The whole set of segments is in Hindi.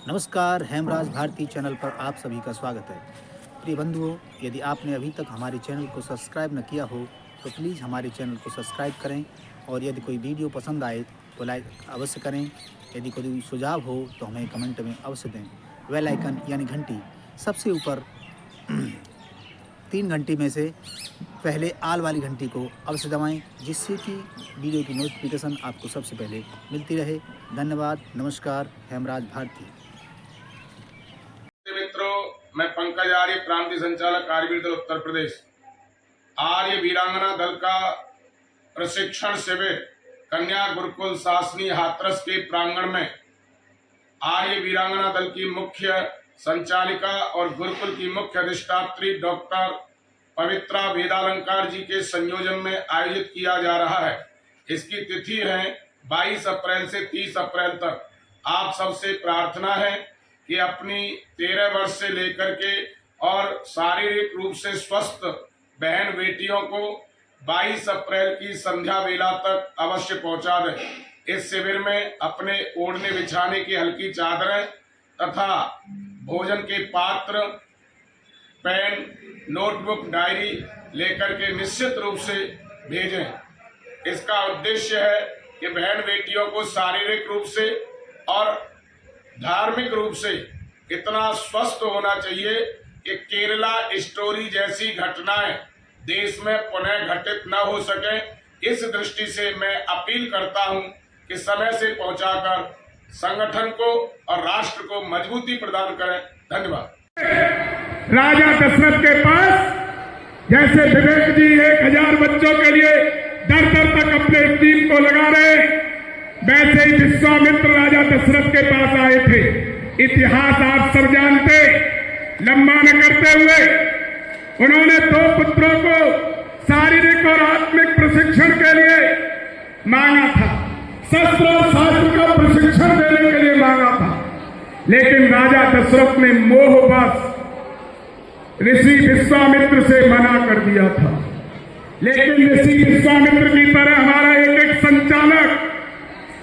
नमस्कार, हेमराज भारती चैनल पर आप सभी का स्वागत है। प्रिय बंधुओं, यदि आपने अभी तक हमारे चैनल को सब्सक्राइब न किया हो तो प्लीज़ हमारे चैनल को सब्सक्राइब करें और यदि कोई वीडियो पसंद आए तो लाइक अवश्य करें। यदि कोई सुझाव हो तो हमें कमेंट में अवश्य दें। बेल आइकन यानी घंटी सबसे ऊपर 3 घंटी में से पहले आल वाली घंटी को अवश्य दबाएं, जिससे कि वीडियो की नोटिफिकेशन आपको सबसे पहले मिलती रहे। धन्यवाद। नमस्कार, हेमराज भारती। मित्रों, मैं पंकज आर्य, प्रांतीय संचालक कार्यवीर दल उत्तर प्रदेश। आर्य वीरांगना दल का प्रशिक्षण शिविर कन्या गुरुकुल शासनी हाथरस के प्रांगण में आर्य वीरांगना दल की मुख्य संचालिका और गुरुकुल की मुख्य अधिष्ठात्री डॉक्टर पवित्रा वेदालंकार जी के संयोजन में आयोजित किया जा रहा है। इसकी तिथि है 22 अप्रैल से 30 अप्रैल तक। आप सबसे प्रार्थना है कि अपनी 13 वर्ष से लेकर के और शारीरिक रूप से स्वस्थ बहन बेटियों को 22 अप्रैल की संध्या वेला तक अवश्य पहुंचा दें। इस शिविर में अपने ओढ़ने बिछाने की हल्की चादरें तथा भोजन के पात्र, पेन, नोटबुक, डायरी लेकर के निश्चित रूप से भेजें। इसका उद्देश्य है कि बहन बेटियों को शारीरिक रूप से और धार्मिक रूप से इतना स्वस्थ होना चाहिए कि केरला स्टोरी जैसी घटनाएं देश में पुनः घटित न हो सके। इस दृष्टि से मैं अपील करता हूं कि समय से पहुंचाकर संगठन को और राष्ट्र को मजबूती प्रदान करें। धन्यवाद। राजा दशरथ के पास जैसे विवेक जी 1000 बच्चों के लिए दर दर तक अपने टीम को लगा रहे, वैसे ही विश्वामित्र राजा दशरथ के पास आए थे। इतिहास आप सब जानते। लंबा न करते हुए उन्होंने 2 पुत्रों को शारीरिक और आत्मिक प्रशिक्षण के लिए मांगा था, शस्त्र और शास्त्र का प्रशिक्षण देने के लिए मांगा था, लेकिन राजा दशरथ ने मोहवश ऋषि विश्वामित्र से मना कर दिया था। लेकिन ऋषि विश्वामित्र की तरह हमारा एक एक संचालक,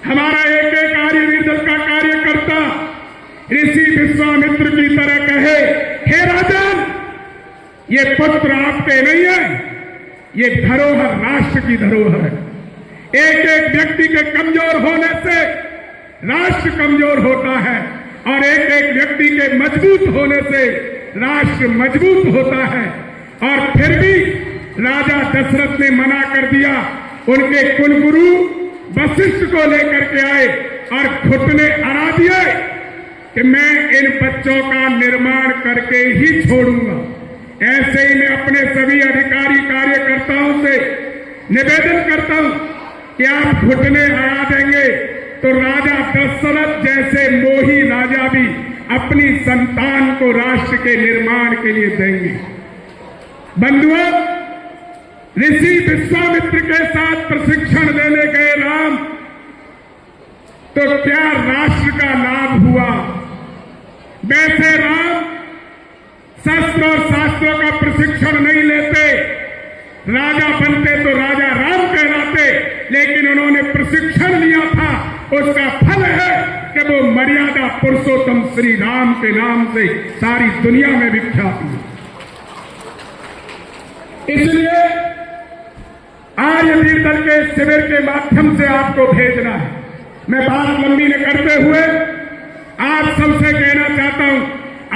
हमारा एक एक आर्यवीर दल का कार्यकर्ता ऋषि विश्वामित्र की तरह कहे, हे राजन, ये पुत्र आपके नहीं है, ये धरोहर राष्ट्र की धरोहर है। एक एक व्यक्ति के कमजोर होने से राष्ट्र कमजोर होता है और एक एक व्यक्ति के मजबूत होने से राष्ट्र मजबूत होता है। और फिर भी राजा दशरथ ने मना कर दिया। उनके कुलगुरु वशिष्ठ को लेकर के आए और घुटने अड़ा दिए कि मैं इन बच्चों का निर्माण करके ही छोड़ूंगा। ऐसे ही मैं अपने सभी अधिकारी कार्यकर्ताओं से निवेदन करता हूं कि आप घुटने अड़ा देंगे तो राजा दशरथ जैसे मोही राजा भी अपनी संतान को राष्ट्र के निर्माण के लिए देंगे। बंधुओं, ऋषि विश्वामित्र के साथ प्रशिक्षण लेने गए राम, तो क्या राष्ट्र का लाभ हुआ? वैसे राम शस्त्र और शास्त्रों का प्रशिक्षण नहीं लेते, राजा बनते तो राजा राम कहलाते, लेकिन उन्होंने प्रशिक्षण लिया था। उसका फल है कि वो मर्यादा पुरुषोत्तम श्री राम के नाम से सारी दुनिया में विख्यात है। इसलिए आर्यवीर दल के शिविर के माध्यम से आपको भेजना है। मैं बात लंबी न करते हुए आप सबसे कहना चाहता हूं,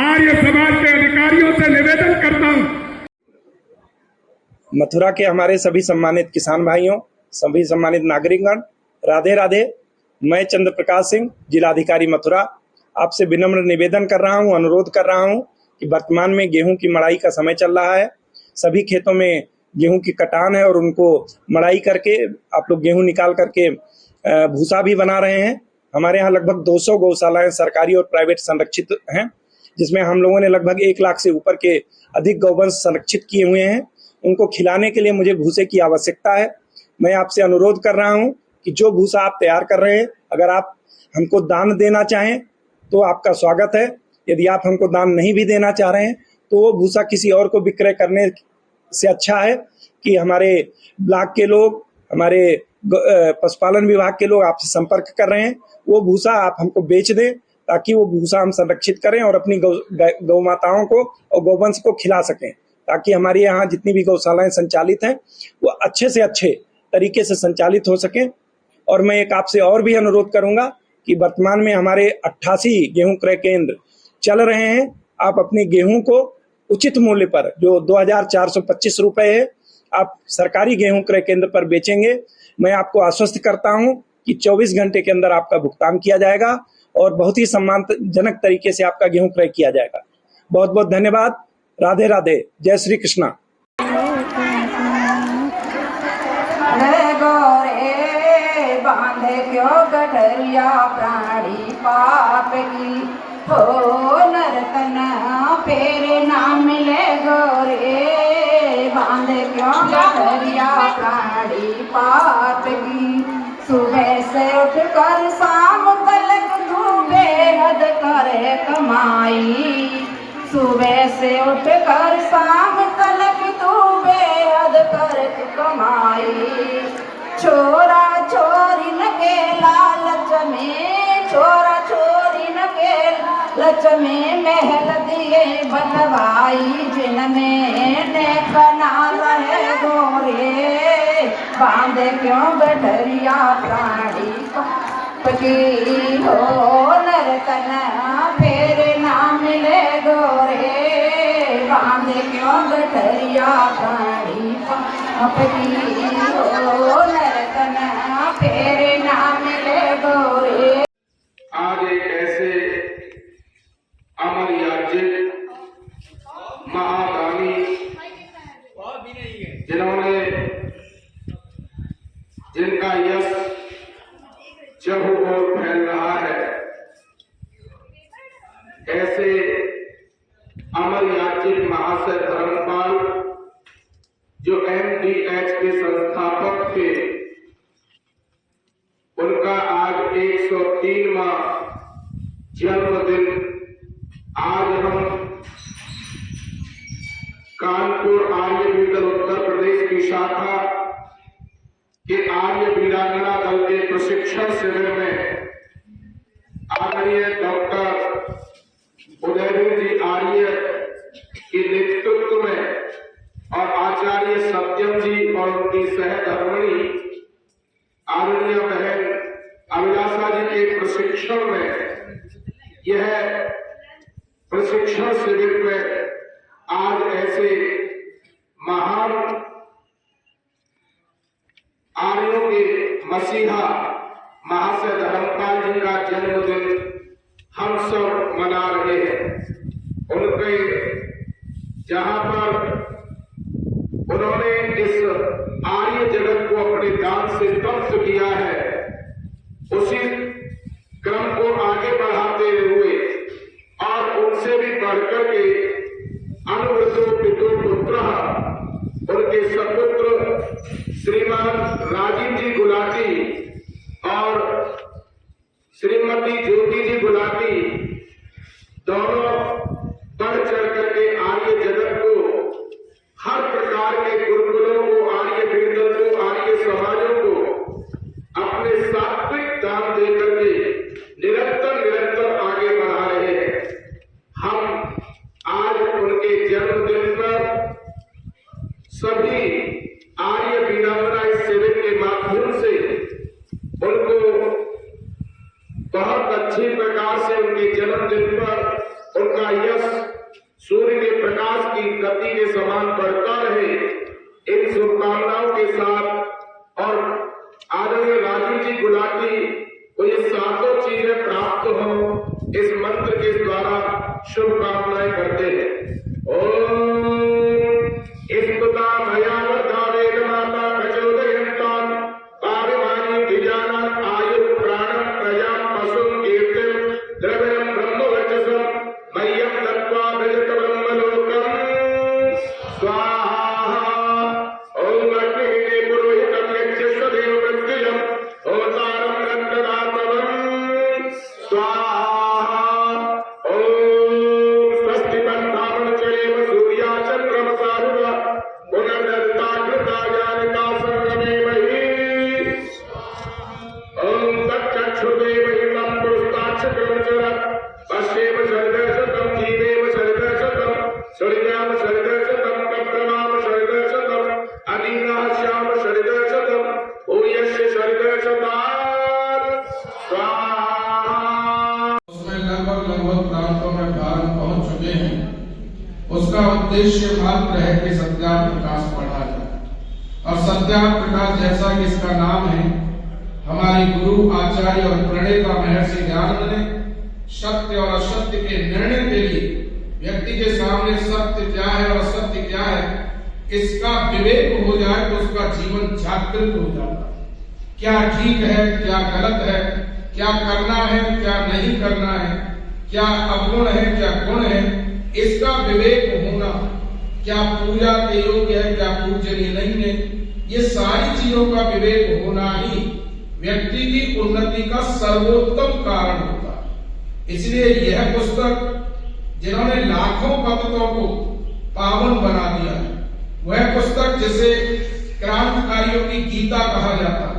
आर्य समाज के अधिकारियों से निवेदन करता हूं। मथुरा के हमारे सभी सम्मानित किसान भाइयों, सभी सम्मानित नागरिकगण, राधे राधे। मैं चंद्र प्रकाश सिंह, जिलाधिकारी मथुरा, आपसे विनम्र निवेदन कर रहा हूं, अनुरोध कर रहा हूं कि वर्तमान में गेहूं की मड़ाई का समय चल रहा है। सभी खेतों में गेहूं की कटान है और उनको मड़ाई करके आप लोग गेहूं निकाल करके भूसा भी बना रहे हैं। हमारे यहाँ लगभग 200 गौशालाएं सरकारी और प्राइवेट संरक्षित हैं, जिसमें हम लोगों ने लगभग 1 लाख से ऊपर के अधिक गौवंश संरक्षित किए हुए हैं। उनको खिलाने के लिए मुझे भूसे की आवश्यकता है। मैं आपसे अनुरोध कर रहा हूं कि जो भूसा आप तैयार कर रहे हैं, अगर आप हमको दान देना चाहें तो आपका स्वागत है। यदि आप हमको दान नहीं भी देना चाह रहे हैं तो वो भूसा किसी और को विक्रय करने से अच्छा है कि हमारे ब्लॉक के लोग, हमारे पशुपालन विभाग के लोग आपसे संपर्क कर रहे हैं, वो भूसा आप हमको बेच दें ताकि वो भूसा हम संरक्षित करें और अपनी गौ माताओं को और गौवंश को खिला सकें, ताकि हमारे यहाँ जितनी भी गौशालाएं संचालित हैं वो अच्छे से अच्छे तरीके से संचालित हो सकें। और मैं एक आपसे और भी अनुरोध करूंगा कि वर्तमान में हमारे 88 गेहूं क्रय केंद्र चल रहे हैं। आप अपनी गेहूं को उचित मूल्य पर, जो 2425 रुपए है, आप सरकारी गेहूं क्रय केंद्र पर बेचेंगे। मैं आपको आश्वस्त करता हूं कि 24 घंटे के अंदर आपका भुगतान किया जाएगा और बहुत ही सम्मानजनक तरीके से आपका गेहूं क्रय किया जाएगा। बहुत बहुत धन्यवाद। राधे राधे। जय श्री कृष्णा। बांधे क्यों गठरिया प्राणी पाप की हो नरतन फेरे ना मिले गोरे। बांधे क्यों गठरिया प्राणी पाप की सुबह से उठकर शाम तलक तू बेहद करे कमाई। सुबह से उठकर शाम तलक तू बेहद कर कमाई। छोरा छोरी न के लालच में, छोरा छोरी न के लालच में महल दिए बनवाई। जिनमें देखा ना रहे गोरे बांधे क्यों गठरिया प्राणी पकी हो नरतन फेरे ना मिले गोरे। बांधे क्यों गठरिया प्राणी पकी हो नरतन फेरे ना मिले गोरे। आज एक ऐसे अमर याजिक महादानी जिनका यश चहु ओर फैल रहा है, ऐसे अमर याजिक महाशय धर्मपाल जो MDH के संस्थापक थे, उनका आज 103वां जन्मदिन आज हम कानपुर आर्य बीरदल उत्तर प्रदेश की शाखा के आर्य वीरांगना दल के प्रशिक्षण शिविर में आदरणीय डॉक्टर उदयवीर जी आर्य के नेतृत्व में और आचार्य सत्यम जी और उनकी सहधर्मिणी आदरणीय बहन अभिलाषा जी के प्रशिक्षण में यह प्रशिक्षण शिविर में आज ऐसे महान आर्यों के मसीहा महाशय धर्मपाल जी का जन्मदिन हम सब मना रहे हैं। उनके जहां पर उन्होंने इस आर्य जगत को अपने दान से तप्त किया है, उसी क्रम को आगे बढ़ाते हुए और उनसे भी बढ़कर के अनुवृद्धो पितु पुत्र उनके सपुत्र श्रीमान राजीव जी गुलाटी और श्रीमती ज्योति जी गुलाटी दोनों बढ़ चढ़ करके आर्य जगत को, हर प्रकार के गुरुकुलों को, आर्य बीरदल को, आर्य समाजों को अपने सात्विक दान देकर के निरंतर आगे बढ़ा रहे हैं। हम आज उनके जन्मदिन पर सभी आर्य वीरांगना इस शिविर के माध्यम से उनको बहुत अच्छी प्रकार से उनके जन्मदिन पर उनका यश सूर्य के प्रकाश की गति के समान बढ़ता रहे, इन शुभकामनाओं के साथ और आदरणीय राजीव जी गुलाटी को ये सातों चीजें प्राप्त हो, इस मंत्र के द्वारा शुभकामनाएं करते हैं। ओम स्तुता भयावता वेद माता प्रचोदयन्तां पारिवाणि गिजानां आयु प्राणं प्रजा पशुं कीर्तिं द्रविणं ब्रह्मवर्चसं मह्यं दत्त्वा भजत ब्रह्मलोकं स्वाहा। ओम अग्निमिते पुरोहितं यज्ञस्व देवमृत्युजं होतारं रत्नदातवं स्वाहा। ओम स्वस्ति पंथावं उसका उद्देश्य मात्र है कि सत्यार्थ प्रकाश पढ़ा जाए। और सत्यार्थ प्रकाश जैसा कि इसका नाम है, हमारे गुरु आचार्य और प्रणेता महर्षि दयानंद ने सत्य और असत्य के निर्णय के लिए व्यक्ति के सामने सत्य क्या है और असत्य क्या है इसका विवेक हो जाए तो उसका जीवन जागृत हो जाता है। क्या ठीक है, क्या गलत है, क्या करना है, क्या नहीं करना है, क्या अवगुण है, क्या गुण है, इसका विवेक होना, क्या पूजा के योग्य है, क्या पूजनीय नहीं है, ये सारी चीजों का विवेक होना ही व्यक्ति की उन्नति का सर्वोत्तम कारण होता है। इसलिए यह पुस्तक जिन्होंने लाखों भक्तों को पावन बना दिया है, वह पुस्तक जिसे क्रांतिकारियों की गीता कहा जाता है।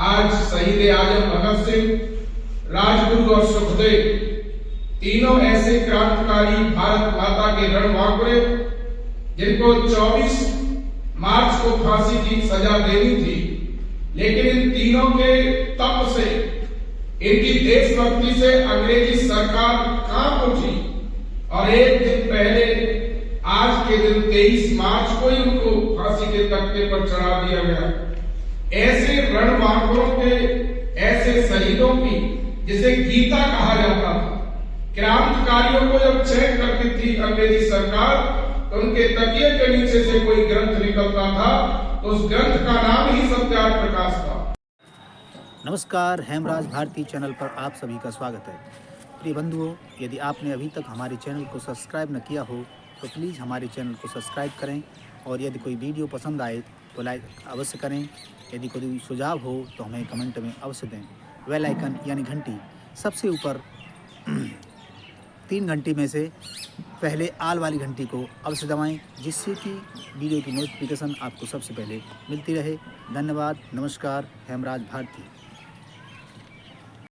आज शहीद आजम भगत सिंह, राजगुरु और सुखदेव तीनों ऐसे क्रांतिकारी भारत माता के रणबांकुरे जिनको 24 मार्च को फांसी की सजा देनी थी, लेकिन इन तीनों के तप से, इनकी देशभक्ति से अंग्रेजी सरकार कांप उठी और एक दिन पहले आज के दिन 23 मार्च को ही उनको फांसी के तख्ते पर चढ़ा दिया गया। ऐसे रणबांकुरों के, ऐसे शहीदों की जिसे गीता कहा जाता था, क्रांतिकारियों को जब चेक करती थी अंग्रेजी सरकार तो उनके तकिए के नीचे से कोई ग्रंथ निकलता था तो उस ग्रंथ का नाम ही सत्यार्थ प्रकाश था। नमस्कार, हेमराज भारती चैनल पर आप सभी का स्वागत है। प्रिय बंधुओं, यदि आपने अभी तक हमारे चैनल को सब्सक्राइब न किया हो तो प्लीज़ हमारे चैनल को सब्सक्राइब करें और यदि कोई वीडियो पसंद आए तो लाइक अवश्य करें। यदि कोई सुझाव हो तो हमें कमेंट में अवश्य दें। बेल आइकन यानी घंटी सबसे ऊपर 3 घंटी में से पहले आल वाली घंटी को अवश्य दबाएं, जिससे कि वीडियो की नोटिफिकेशन आपको सबसे पहले मिलती रहे। धन्यवाद। नमस्कार। हेमराज भारती।